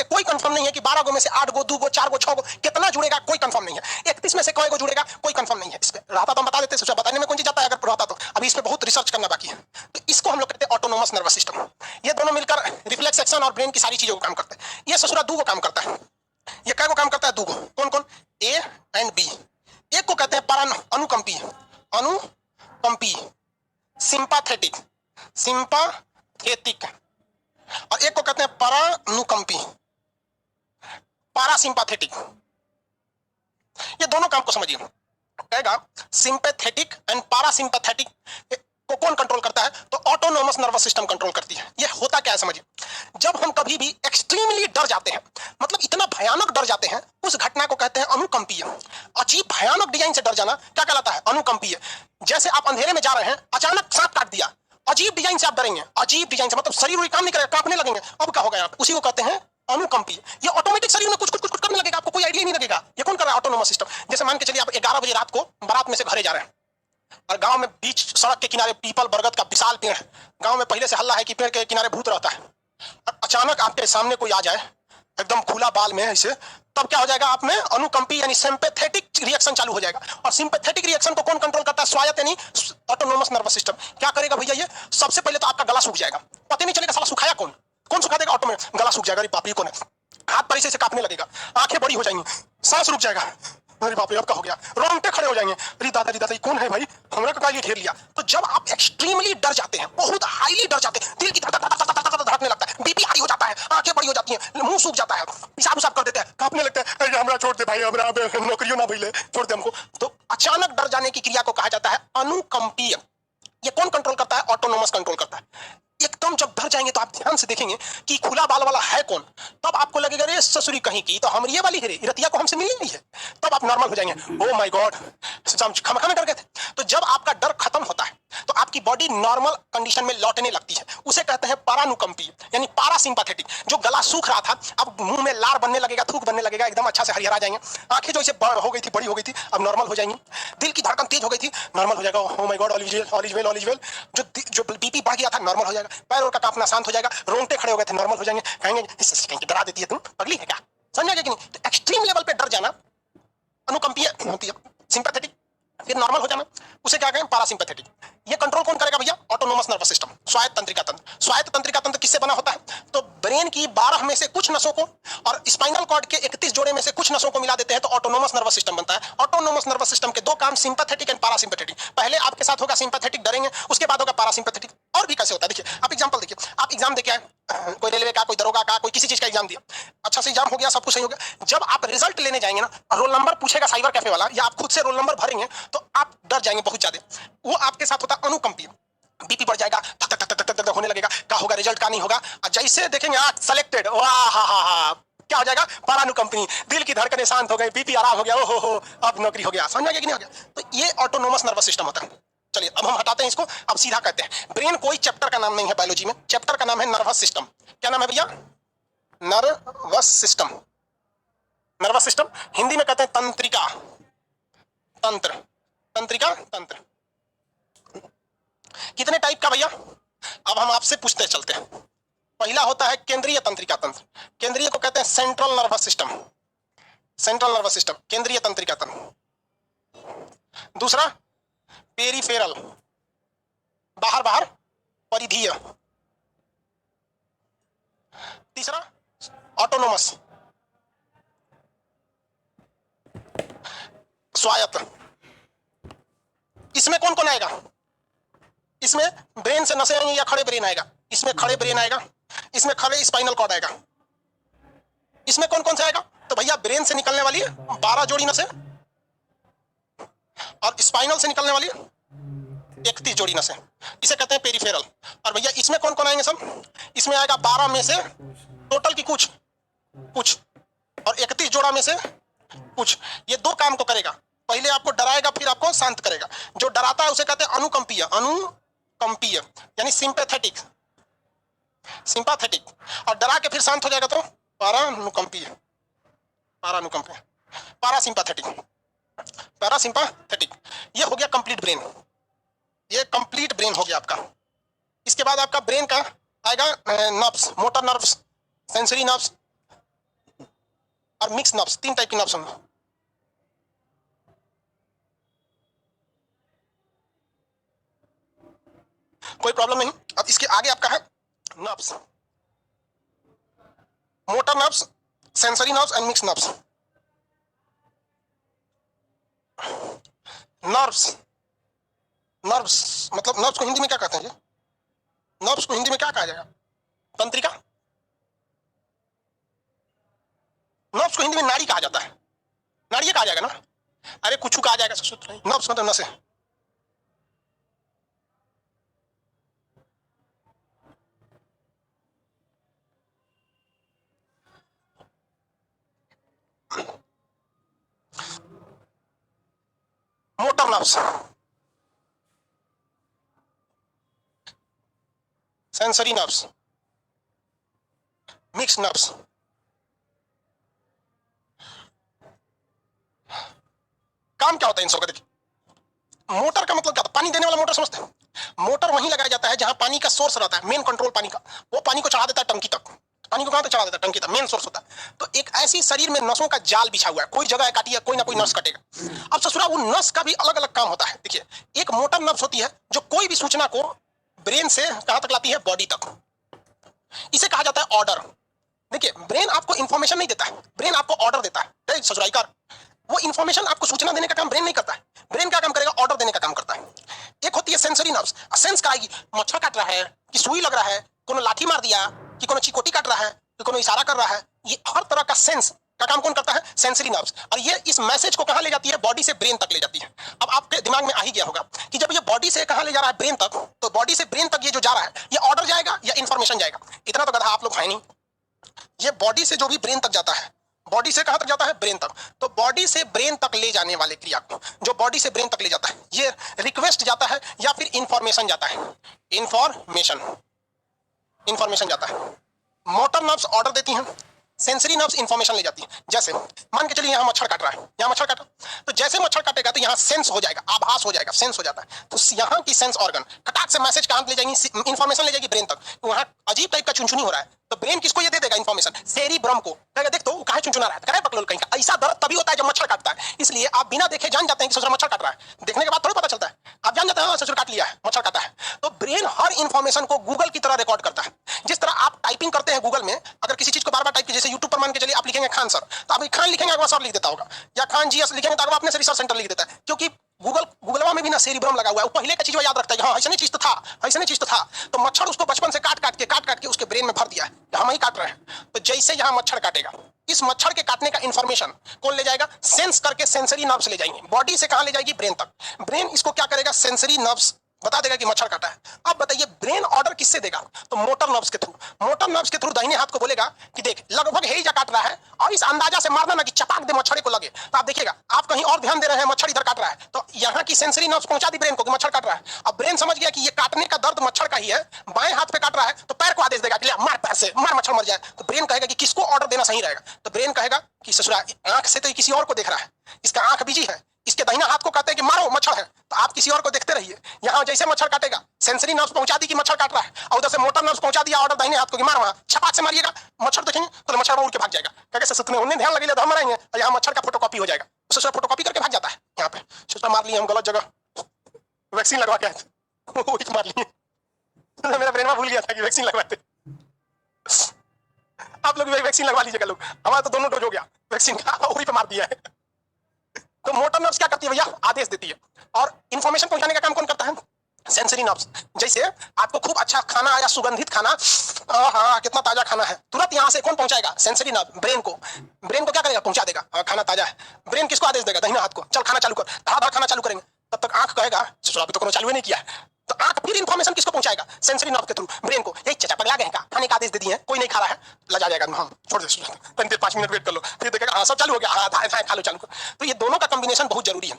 कोई कंफर्म नहीं है कि 12 गो में से 8 गो, 2 गो, 4 गो, 6 गो कितना जुड़ेगा, कोई कंफर्म नहीं है। 31 में से कोई गो जुड़ेगा, कोई कंफर्म नहीं है। इस पे रहता तो हम बता देते, सोचा बताने में कौन चीज जाता है अगर रहता तो। अभी इस पे बहुत रिसर्च करना बाकी है। तो इसको हम लोग कहते हैं ऑटोनोमस नर्वस सिस्टम। ये दोनों मिलकर रिफ्लेक्स एक्शन और ब्रेन की सारी चीजों को काम करते हैं। ये ससुरा 2 को काम करता है। ये क्या को काम करता है? 2 को। कौन कौन? A and B. एक को कहते हैं अनुकंपी, अनुकंपी सिंपैथेटिक, सिंपैथेटिक, और एक को कहते हैं परानुकंपी, पैरासिम्पैथेटिक। ये दोनों काम को समझिए। कहेगा सिंपैथेटिक एंड पैरासिम्पैथेटिक को कौन कंट्रोल करता है? तो ऑटोनोमस नर्वस सिस्टम कंट्रोल करती है। ये होता क्या है समझिए। जब हम कभी भी एक्सट्रीमली डर जाते हैं, मतलब इतना भयानक डर जाते हैं, उस घटना को कहते हैं अनुकंपीय। अजीब भयानक डिजाइन से डर जाना क्या कहलाता है? अनुकंपीय। जैसे आप अंधेरे में जा रहे हैं, अचानक सांप काट दिया, अजीब डिजाइन से आप डरेंगे, अजीब डिजाइन से, मतलब शरीर कोई काम नहीं करेगा, कांपने लगेंगे। अब क्या होगा? उसी को कहते हैं अनुकंपीय। ये ऑटोमेटिक शरीर में कुछ कुछ कुछ करने लगेगा, आपको कोई आइडिया नहीं लगेगा ये कौन कर रहा है? Autonomous system. जैसे मान के चलिए आप 11 बजे रात को बारात में से घरे जा रहे हैं और गांव में बीच सड़क के किनारे पीपल बरगद का विशाल पेड़ है। गांव में पहले से हल्ला है कि पेड़ के किनारे भूत रहता है, और अचानक आपके सामने कोई आ जाए एकदम खुला बाल में ऐसे, तब क्या हो जाएगा? आप में अनुकंपी यानी सिंपैथेटिक रिएक्शन चालू हो जाएगा। और सिंपैथेटिक रिएक्शन को कौन कंट्रोल करता है? स्वायत्त यानी ऑटोनोमस नर्वस सिस्टम। क्या करेगा भैया? ये सबसे पहले तो आपका गला सूख जाएगा, पता नहीं चलेगा साला सुखाया कौन, कौन सुखा देगा? ऑटोमेटिक गला सूख जाएगा। अरे बाप रे, कौन है? हाथ पर से कांपने लगेगा, आंखें बड़ी हो जाएंगी, सांस रुक जाएगा। अरे बाप रे, अब क्या हो गया? रोंगटे खड़े हो जाएंगे, अरे दादा ये कौन है भाई, हमरा का ये घेर लिया। तो जब आप एक्सट्रीमली डर जाते हैं, बहुत हाईली डर जाते हैं, दिल की धड़कने लगता है, बीपी हाई हो जाता है, आंखें बड़ी हो जाती हैं, मुंह सूख जाता है, पेशाब उसाब कर देते हैं, कांपने लगते हैं, अरे हमरा छोड़ दे भाई, हमरा नौकरियों ना भइले, छोड़ दे हमको। तो अचानक डर जाने की क्रिया को कहा जाता है अनुकंपीय। ये कौन कंट्रोल करता है? ऑटोनोमस कंट्रोल करता है। एकदम जब डर जाएंगे तो आप ध्यान से देखेंगे कि खुला बाल वाला है कौन, तब आपको लगेगा रे ससुरी कहीं की, तो हम ये वाली है रे, रतिया को हमसे मिली नहीं है। तब आप नॉर्मल हो जाएंगे। ओ माय गॉड, खमा खमा डर गए थे। तो जब आपका डर खत्म होता है तो आपकी बॉडी नॉर्मल कंडीशन में लौटने लगती है, उसे कहते हैं परानुकंपी यानी पैरासिम्पैथेटिक। जो गला सूख रहा था अब मुंह में लार बनने लगेगा, थूक बनने लगेगा, एकदम अच्छा से हरिहरा जाएंगे, आंखें जो इसे हो गई थी, बड़ी हो गई थी, अब नॉर्मल हो जाएंगी, दिल की धड़कन तेज हो गई थी, नॉर्मल हो जाएगा। Oh my God, all is well, all is well, all is well. जो बीपी बढ़ गया था नॉर्मल हो जाएगा, पैर और का कांपना शांत हो जाएगा, रोंगटे खड़े हो गए थे नॉर्मल हो जाएंगे। कहेंगे डरा देती है, तुम पगली है क्या? समझ गए कि नहीं? तो एक्सट्रीम लेवल पे डर जाना अनुकंपीय होती है, सिंपैथेटिक, फिर नॉर्मल हो जाना, उसे क्या कहें? पैरासिम्पैथेटिक। ये कंट्रोल कौन करेगा भैया? ऑटोनोमस नर्वस सिस्टम, स्वायत्त तंत्रिका तंत्र। स्वायत्त तंत्रिका तंत्र किससे बना होता है? तो ब्रेन की 12 में से कुछ नसों को और स्पाइनल कॉर्ड के 31 जोड़े में से कुछ नसों को मिला देते हैं तो ऑटोनोमस नर्वस सिस्टम बनता है। ऑटोनोमस नर्वस सिस्टम के 2 काम सिंपैथेटिक एंड पैरासिम्पैथेटिक। पहले आपके साथ होगा सिंपैथेटिक, डरेंगे, उसके बाद होगा पैरासिम्पैथेटिक। और भी कैसे होता है देखिए, आप एग्जांपल देखिए, आप एग्जाम देके आए, कोई रेलवे का, कोई दरोगा का, कोई किसी चीज का एग्जाम दिया, अच्छा से एग्जाम हो गया, सब कुछ सही हो गया। जब आप रिजल्ट लेने जाएंगे ना, रोल नंबर पूछेगा साइबर कैफे वाला, या आप खुद से रोल नंबर भरेंगे, तो आप डर जाएंगे बहुत ज्यादा। वो आपके साथ होता है अनुकंपीय, बीपी बढ़ जाएगा, धक धक धक धक धक होने लगेगा, क्या होगा? रिजल्ट का नहीं होगा। जैसे देखेंगे सेलेक्टेड, वाह हा हा हा, क्या हो जाएगा? परानुकंपी, दिल की धड़कनें शांत हो गई, बीपी आराम हो गया, ओहो हो, अब नौकरी हो गया। समझ गया कि नहीं हो गया? तो ये ऑटोनोमस नर्वस सिस्टम होता है। चलिए अब हम हटाते हैं इसको, अब सीधा कहते हैं ब्रेन कोई चैप्टर का नाम नहीं है बायोलॉजी में, चैप्टर का नाम है नर्वस सिस्टम। क्या नाम है भैया? Nervous system. Nervous system Hindi में कहते हैं तंत्रिका तंत्र, तंत्रिका तंत्र। कितने टाइप का भैया? अब हम आपसे पूछते चलते हैं। पहला होता है केंद्रीय तंत्रिका तंत्र, केंद्रीय को कहते हैं central nervous system, central nervous system, केंद्रीय तंत्रिका तंत्र। दूसरा पेरिफेरल, बाहर बाहर, परिधीय। तीसरा ऑटोनोमस, स्वायत्त। इसमें कौन कौन आएगा? इसमें ब्रेन से नसें आएंगी या खड़े ब्रेन आएगा? इसमें खड़े ब्रेन आएगा, इसमें खड़े स्पाइनल कॉर्ड आएगा। इसमें कौन कौन सा आएगा? तो भैया ब्रेन से निकलने वाली 12 जोड़ी नसें और स्पाइनल से निकलने वाली 31 जोड़ी नसें, इसे कहते हैं पेरिफेरल। और भैया इसमें कौन कौन आएंगे सब? इसमें आएगा 12 में से टोटल की कुछ और 31 जोड़ा में से कुछ। ये दो काम को करेगा, पहले आपको डराएगा फिर आपको शांत करेगा। जो डराता है उसे कहते हैं अनुकंपीय, अनुकंपीय यानी सिंपैथेटिक, सिंपैथेटिक। और डरा के फिर शांत हो जाएगा तो पारानुकंपीय, पारानुकंपीय, पारासिम्पैथेटिक, पैरासिम्पैथेटिक। ये हो गया कंप्लीट ब्रेन, ये कंप्लीट ब्रेन हो गया आपका। इसके बाद आपका ब्रेन का आएगा nerves, motor nerves, sensory nerves और मिक्स नर्व्स। तीन टाइप की नर्व्स होंगे। कोई प्रॉब्लम नहीं। अब इसके आगे आपका है nerves, motor nerves, sensory nerves and mix nerves. Nerves, nerves मतलब नर्व्स को हिंदी में क्या कहते हैं जी? नर्व्स को हिंदी में क्या कहा जाएगा? तंत्रिका। नर्व्स को हिंदी में नाड़ी कहा जाता है, नाड़ी कहा जाएगा ना? अरे कुछ कहा जाएगा, सूत्र नहीं। नर्व्स मतलब नसें। Motor nerves, sensory nerves, mix nerves. काम क्या होता है इन सबका? देखिए, मोटर का मतलब क्या होता है? पानी देने वाला मोटर समझते हैं? मोटर वहीं लगाया जाता है जहां पानी का सोर्स रहता है, मेन कंट्रोल पानी का। वो पानी को चढ़ा देता है टंकी तक। पानी को कहां तक चढ़ा देता है? टंकी तक, मेन सोर्स होता है। तो एक ऐसी शरीर में नसों का जाल बिछा हुआ है, कोई जगह काटी है, कोई ना कोई नस कटेगा। अब ससुरा वो नस का भी अलग अलग काम होता है। देखिए, एक मोटर नस होती है जो कोई भी सूचना को ब्रेन से कहां तक लाती है? बॉडी तक। इसे कहा जाता है ऑर्डर। देखिए, ब्रेन आपको इंफॉर्मेशन नहीं देता है, ब्रेन आपको ऑर्डर देता है। ससुराई कार, वो इंफॉर्मेशन आपको सूचना देने का काम ब्रेन नहीं करता है। ब्रेन क्या काम करेगा? ऑर्डर देने का काम करता है। एक होती है सेंसरी नर्व्स, सेंस कराएगी, मच्छर काट रहा है कि सुई लग रहा है, कोनो लाठी मार दिया कि कोनो चिकोटी काट रहा है कि कोनो इशारा कर रहा है। ये हर तरह का सेंस का काम कौन करता है? Sensory nerves. और ये इस मैसेज को कहां ले जाती है? बॉडी से ब्रेन तक ले जाती है। अब आपके दिमाग में आ ही गया होगा कि जब ये बॉडी से कहां ले जा रहा है? ब्रेन तक। तो बॉडी से ब्रेन तक ये जो जा रहा है, ये ऑर्डर जाएगा या इंफॉर्मेशन जाएगा? इतना तो गधा आप लोग है नहीं। ये बॉडी से जो भी ब्रेन तक जाता है, बॉडी से कहां तक जाता है? ब्रेन तक। तो बॉडी से ब्रेन तक ले जाने वाले क्रिया को, जो बॉडी से ब्रेन तक ले जाता है, ये रिक्वेस्ट जाता है या फिर इंफॉर्मेशन जाता है? इंफॉर्मेशन, इंफॉर्मेशन जाता है। मोटर नर्व्स ऑर्डर देती हैं, सेंसरी नर्व्स इंफॉर्मेशन ले जाती है। जैसे मान के चलिए यहां मच्छर काट रहा है, यहां मच्छर काटा, तो जैसे मच्छर काटेगा तो यहां सेंस हो जाएगा, आभास हो जाएगा, सेंस हो जाता है। तो यहां की सेंस ऑर्गन कटाक से मैसेज कहां ले जाएंगी? इंफॉर्मेशन ले जाएगी ब्रेन तक। वहां अजीब टाइप का चुनचुनी हो रहा है, तो ब्रेन किसको ये दे देगा इंफॉर्मेशन? सेरिब्रम को। कहेगा देख तो काहे चुनचुना रहा है, करे बकलोल कहीं का। ऐसा दर्द तभी होता है जब मच्छर काटता है। इसलिए आप बिना देखे जान जाते हैं कि ससुर मच्छर काट रहा है। देखने के बाद थोड़ा पता चलता है, आप जान जाते हैं ससुर काट लिया है, मच्छर काटा है। तो ब्रेन हर इंफॉर्मेशन को गूगल की तरह रिकॉर्ड करता है। जिस तरह आप टाइपिंग करते हैं गूगल में, अगर किसी चीज को बार बार टाइप कीजिए, जैसे यूट्यूब पर मान के चलिए आप लिखेंगे खान सर, तो आप खान लिखेंगे अगवा सर लिख देता होगा, या खान जी एस लिखेंगे तो अगवा अपने से रिसर्च सेंटर लिख देता है। क्योंकि गूगलवा में भी ना सेरिब्रम लगा हुआ है, वो पहले का चीज याद रखता है। हाँ ऐसा नहीं चीज तो था, ऐसा नहीं चीज तो था। तो मच्छर उसको बचपन से काट काट के उसके ब्रेन में भर दिया है, हम ही काट रहे हैं। तो जैसे यहाँ मच्छर काटेगा, इस मच्छर के काटने का इंफॉर्मेशन कौन ले जाएगा? सेंस करके सेंसरी नर्व्स ले जाएंगे। बॉडी से कहां ले जाएगी? ब्रेन तक। ब्रेन इसको क्या करेगा? सेंसरी नर्व्स बता देगा कि मच्छर काटा है। अब बताइए ब्रेन ऑर्डर किससे देगा? तो मोटर नर्व्स के थ्रू। मोटर नर्व्स के थ्रू दाहिने हाथ को बोलेगा कि देख लगभग है जा काट रहा है, और इस अंदाजा से मारना ना कि चपाक दे मच्छर को लगे। तो आप देखिएगा, आप कहीं और ध्यान दे रहे हैं, मच्छर इधर काट रहा है, तो यहाँ की सेंसरी नर्व्स पहुंचा दी ब्रेन को कि मच्छर काट रहा है। अब ब्रेन समझ गया कि ये काटने का दर्द मच्छर का ही है, बाएं हाथ पे काट रहा है, तो पैर को आदेश देगा कि मार पैर से, मार मच्छर मर जाए। तो ब्रेन कहेगा कि किसको ऑर्डर देना सही रहेगा? तो ब्रेन कहेगा कि ससुरा आंख से तो किसी और को देख रहा है, इसका आंख बिजी है, इसके दाहिना हाथ को कहते हैं कि मारो मच्छर है, तो आप किसी और को देखते रहिए। यहाँ जैसे मच्छर काटेगा, सेंसरी नर्व्स पहुंचा दी कि मच्छर काट रहा है, और उधर से मोटर नर्व्स पहुंचा दिया ऑर्डर दाहिने हाथ को कि मारो, वहां छपाक से मारिएगा, मच्छर देखेंगे तो मच्छर उड़ के भाग जाएगा। कहेगा ससुर उन्हें ध्यान लगे तो हम मरेंगे, और यहाँ मच्छर का फोटोकॉपी हो जाएगा। ससुर फोटोकॉपी करके भाग जाता है। यहाँ पे ससुर मार लिए हम गलत जगह, वैक्सीन लगवा के आए थे, मार लिए। मेरा ब्रेन में भूल गया था कि वैक्सीन लगवाते। आप लोग भी वैक्सीन लगवा लीजिएगा लोग, हमारा तो दोनों डोज हो गया वैक्सीन का, वही पे मार दिया है। तो मोटर नर्व्स क्या करती है भैया? आदेश देती है। और इंफॉर्मेशन पहुंचाने का काम कौन करता है? Sensory nerves. जैसे आपको खूब अच्छा खाना आया, सुगंधित खाना, हाँ कितना ताजा खाना है, तुरंत यहाँ से कौन पहुंचाएगा? सेंसरी नर्व ब्रेन को। ब्रेन को क्या करेगा? पहुंचा देगा, खाना ताजा है। ब्रेन किसको आदेश देगा? दाहिना हाथ को, चल खाना चालू कर, धार धार खाना चालू करेंगे। तब तक आंख कहेगा ससुर अभी तो कोनो चालू नहीं किया है, तो आंख फिर इंफॉर्मेशन किसको पहुंचाएगा? सेंसरी नर्व के थ्रू ब्रेन को। यही चचा पगला गए हैं का, खाने का आदेश दे दिए, कोई नहीं खा रहा है, लजा जाएगा, हम छोड़ दे, 5 मिनट वेट कर लो, फिर देखेगा हाँ सब चालू हो गया, हाँ खा लो चालू। तो ये दोनों का कॉम्बिनेशन बहुत जरूरी है।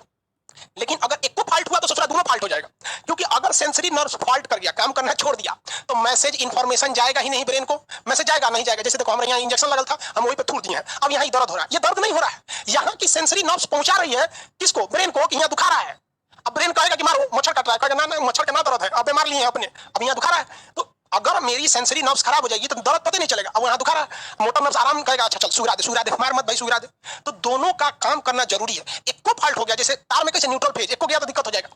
लेकिन अगर एक को फॉल्ट हुआ तो सोच रहा दोनों फॉल्ट हो जाएगा, क्योंकि अगर सेंसरी नर्व फॉल्ट कर गया, काम करना छोड़ दिया, तो मैसेज इंफॉर्मेशन जाएगा ही नहीं ब्रेन को। मैसेज जाएगा नहीं जाएगा? जैसे देखो हमारे यहाँ इंजेक्शन लगल था, हम वहीं पे थूक दिए हैं, अब यहाँ दर्द हो रहा है। ये दर्द नहीं हो रहा है, यहाँ की सेंसरी नर्व्स पहुंचा रही है किसको? ब्रेन को, कि यहाँ दुखा रहा है। अब ब्रेन कहेगा कि मारो, मच्छर काट रहा है, कहेगा ना मच्छर का ना दर्द है, अब बीमार लिए हैं अपने, अब यहाँ दुखा रहा है। तो अगर मेरी सेंसरी नर्व्स खराब हो जाएगी तो दर्द पता नहीं चलेगा, अब यहाँ दुखा रहा है, मोटर नर्व्स आराम करेगा, अच्छा चल सुगरा दे, मार मत भाई सुगरा दे। तो दोनों का काम करना जरूरी है। एक को फॉल्ट हो गया, जैसे तार में कैसे न्यूट्रल फेज, एक को गया तो दिक्कत हो जाएगा।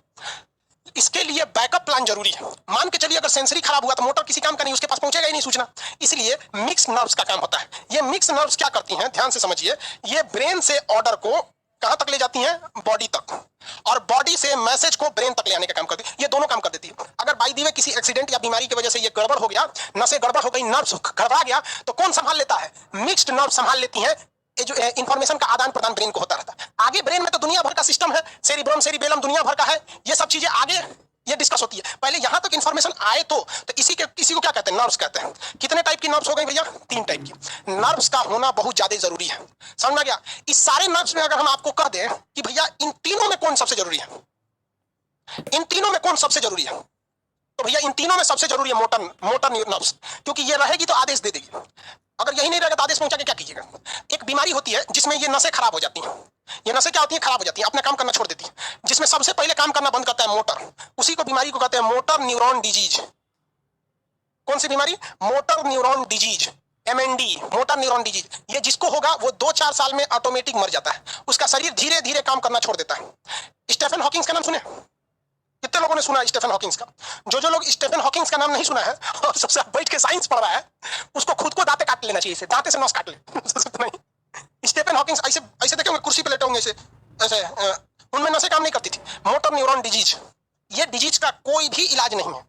इसके लिए बैकअप प्लान जरूरी है। मान के चलिए अगर सेंसरी खराब हुआ तो मोटर किसी काम का नहीं, उसके पास पहुंचेगा ही नहीं सूचना। इसलिए मिक्स नर्व्स का काम होता है। ये मिक्स नर्व्स क्या करती हैं, ध्यान से समझिए, ये ब्रेन से ऑर्डर को कहां तक ले जाती हैं? बॉडी तक, और बॉडी से मैसेज को ब्रेन तक ले आने का काम करती है। ये दोनों काम कर देती है। अगर बाई दी वे किसी एक्सीडेंट या बीमारी की वजह से ये गड़बड़ हो गया, नसें गड़बड़ हो गई, नर्व्स गड़बड़ा गया, तो कौन संभाल लेता है? मिक्स्ड नर्व संभाल लेती हैं। ये जो इंफॉर्मेशन का आदान प्रदान ब्रेन को होता रहता है। आगे ब्रेन में तो दुनिया भर का सिस्टम है, सेरिब्रम सेरिबेलम दुनिया भर का है, ये सब चीजें आगे ये डिस्कस होती है। पहले यहां तक इंफॉर्मेशन आए तो किसी को क्या कहते हैं? नर्व्स कहते हैं। कितने टाइप की नर्व्स हो गई भैया? 3 टाइप की। नर्व्स का होना बहुत ज्यादा जरूरी है, समझ में गया? इस सारे नर्व्स में अगर हम आपको कह दें कि भैया इन तीनों में कौन सबसे जरूरी है, इन तीनों में कौन सबसे जरूरी है, तो भैया इन तीनों में सबसे जरूरी है मोटर नर्व्स, क्योंकि ये रहेगी तो आदेश दे देगी। अगर यही नहीं रहेगा तो आदेश पहुंचा के क्या कीजिएगा? एक बीमारी होती है जिसमें ये नसें खराब हो जाती हैं। ये नसें क्या होती हैं? खराब हो जाती हैं, अपना काम करना छोड़ देती हैं। जिसमें सबसे पहले काम करना बंद करता है मोटर, उसी को बीमारी को कहते हैं मोटर न्यूरॉन डिजीज। कौन सी बीमारी? Motor neuron disease, MND, motor neuron disease. ये जिसको होगा वो 2-4 साल में ऑटोमेटिक मर जाता है, उसका शरीर धीरे धीरे काम करना छोड़ देता है। स्टीफन हॉकिंग्स का नाम सुने? कितने लोगों ने सुना है स्टीफन हॉकिंग्स का? जो लोग स्टीफन हॉकिंग्स का नाम नहीं सुना है और सबसे बैठ के साइंस पढ़ रहा है, उसको खुद को दांते काट लेना चाहिए, दांते से नस काट ले। नहीं, स्टीफन हॉकिंग्स ऐसे देखे होंगे, कुर्सी पे लेटे होंगे ऐसे उनमें नसें काम नहीं करती थी। मोटर न्यूरॉन डिजीज, ये डिजीज का कोई भी इलाज नहीं है,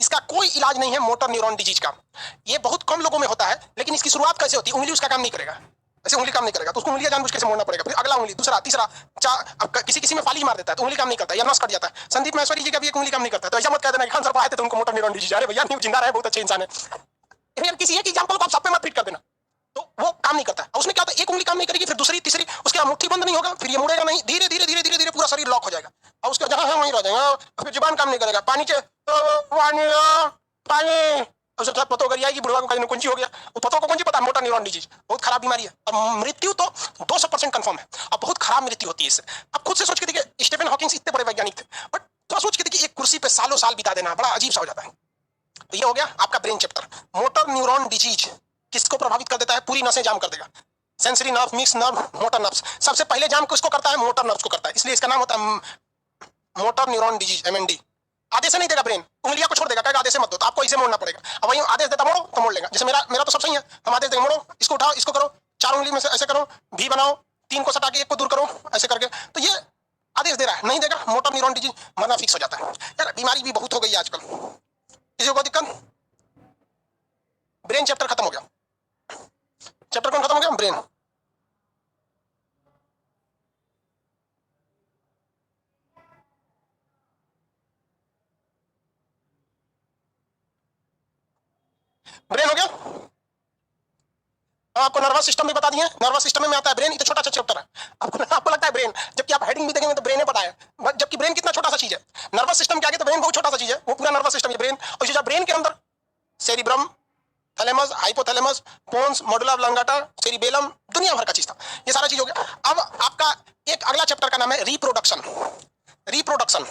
इसका कोई इलाज नहीं है मोटर न्यूरॉन डिजीज का। ये बहुत कम लोगों में होता है, लेकिन इसकी शुरुआत कैसे होती है? उंगली उसका काम नहीं करेगा, ऐसे उंगली काम नहीं करेगा तो उसको उंगलियां जानबूझ के से मोड़ना पड़ेगा, फिर अगला उंगली, दूसरा, तीसरा, अब किसी में फाली मार देता है तो उंगली काम नहीं करता या नस कट जाता है। संदीप महेश्वरी जी का भी एक उंगली काम नहीं करता, तो ऐसा मत कह देना कि खान सर आए थे तो उनको मोटर न्यूरॉन डिजीज। अरे भैया, जिंदा रहे, बहुत अच्छे इंसान है। किसी एक एग्जांपल को आप सब पे मत फिट कर देना, तो वो काम नहीं करता है। उसमें क्या होता है? एक उंगली काम नहीं करेगी, फिर दूसरी, तीसरी, उसके बाद मुट्ठी बंद नहीं होगा, फिर ये मुड़ेगा नहीं, धीरे धीरे धीरे धीरे धीरे पूरा शरीर लॉक हो जाएगा और उसका जहां है वहीं रह जाएगा, फिर जुबान काम नहीं करेगा, पानी पानी उसके साथ पतो अगर आएगी, बुढ़वा को कहीं कुंजी हो गया, वो पतो को कुंजी पता है, मोटर न्यूरॉन डिजीज बहुत खराब बीमारी है और मृत्यु तो 200% कंफर्म है और बहुत खराब मृत्यु होती है इससे। अब खुद से सोच के देखिए, स्टीफन हॉकिंग्स इतने बड़े वैज्ञानिक थे, बट थोड़ा सोच के देखिए, एक कुर्सी पे सालों साल बिता देना बड़ा अजीब सा हो जाता है। तो ये हो गया आपका brain chapter. Motor neuron disease किसको प्रभावित कर देता है? पूरी नसें जाम कर देगा। Sensory nerve, mix nerve, motor nerves. सबसे पहले जाम किसको करता है? मोटर नर्व्स को करता है, इसलिए इसका नाम होता है मोटर न्यूरॉन डिजीज, MND। आदेश नहीं देगा ब्रेन, उंगलियां को छोड़ देगा, कहेगा आदेश मत दो, तो आपको इसे मोड़ना पड़ेगा। अब वही आदेश देता मोड़ो तो मोड़ लेगा। जैसे मेरा तो सब सही है, हम आदेश देंगे मोड़ो, इसको उठाओ, इसको करो, 4 उंगली में से ऐसे करो, भी बनाओ, 3 को सटा के 1 को दूर करो, ऐसे करके, तो ये आदेश दे रहा है। नहीं देगा, मोटर न्यूरॉन डिजीज, मरना फिक्स हो जाता है। यार बीमारी भी बहुत हो गई है आजकल, किसी को दिक्कत? ब्रेन चैप्टर खत्म हो गया। चैप्टर कौन खत्म हो गया? ब्रेन। ब्रेन हो गया। आपको नर्वस सिस्टम भी बता दिए। नर्वस सिस्टम में आता है ब्रेन, ये तो छोटा सा चैप्टर है। आपको लगता है ब्रेन, जबकि आप हेडिंग भी देखेंगे तो ब्रेन ही पता है, जबकि ब्रेन कितना छोटा सा चीज है। नर्वस सिस्टम के आगे तो ब्रेन बहुत छोटा सा चीज है, वो पूरा नर्वस सिस्टम है ब्रेन। और जो ब्रेन के अंदर cerebrum, thalamus, hypothalamus, pons, medulla oblongata, cerebellum, दुनिया भर का चीज था। ये सारा चीज हो गया। अब आपका एक अगला चैप्टर का नाम है रिप्रोडक्शन। रिप्रोडक्शन